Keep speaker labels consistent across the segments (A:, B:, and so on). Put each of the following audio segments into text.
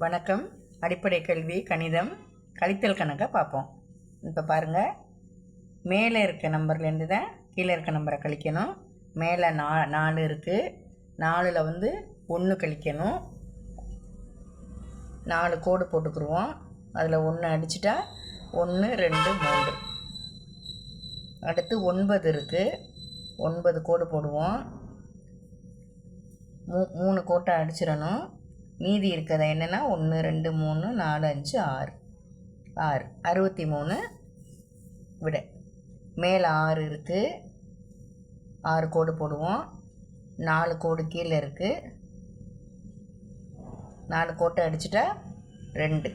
A: வணக்கம். அடிப்படை கல்வி கணிதம் கழித்தல் கணக்கை பார்ப்போம். இப்போ பாருங்கள், மேலே இருக்க நம்பர்லேருந்து தான் கீழே இருக்க நம்பரை கழிக்கணும். மேலே 4 இருக்குது. 4ல் 1 கழிக்கணும். 4 கோடு போட்டுக்குருவோம். அதில் 1 அடிச்சிட்டா 1 2 3. அடுத்து 9 இருக்குது. 9 கோடு போடுவோம். 3 கோட்டை அடிச்சிடணும். மீதி இருக்கிறத என்னென்னா 1 2 3 4 5 6 63 விட. மேலே 6 இருக்குது. 6 கோடு போடுவோம். 4 கோடு கீழே இருக்குது. 4 கோட்டை அடிச்சிட்டா 2.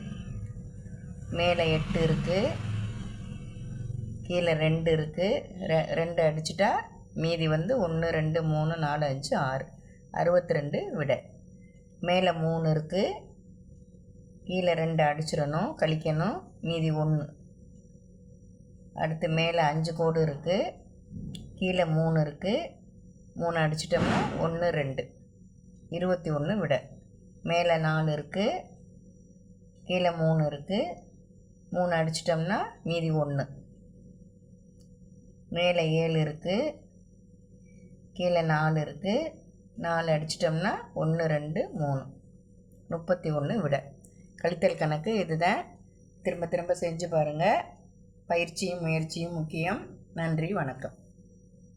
A: மேலே 8 இருக்குது. கீழே 2 இருக்குது. 2 அடிச்சிட்டா மீதி 1 2 3 4 5 6 62 விட. மேலே 3 இருக்குது. கீழே 2 அடிச்சிடணும், கழிக்கணும். மீதி 1. அடுத்து மேலே 5 கோடு இருக்குது. கீழே 3 இருக்குது. 3 அடிச்சிட்டோம்னா 1 2 21 விட. மேலே 4 இருக்குது. கீழே 3 இருக்குது. 3 அடிச்சிட்டோம்னா மீதி 1. மேலே 7 இருக்குது. கீழே 4 இருக்குது. 4 அடிச்சிட்டோம்னா 1 2 3 31 விட. கழித்தல் கணக்கு இதுதான். திரும்ப திரும்ப செஞ்சு பாருங்கள். பயிற்சியும் முயற்சியும் முக்கியம். நன்றி, வணக்கம்.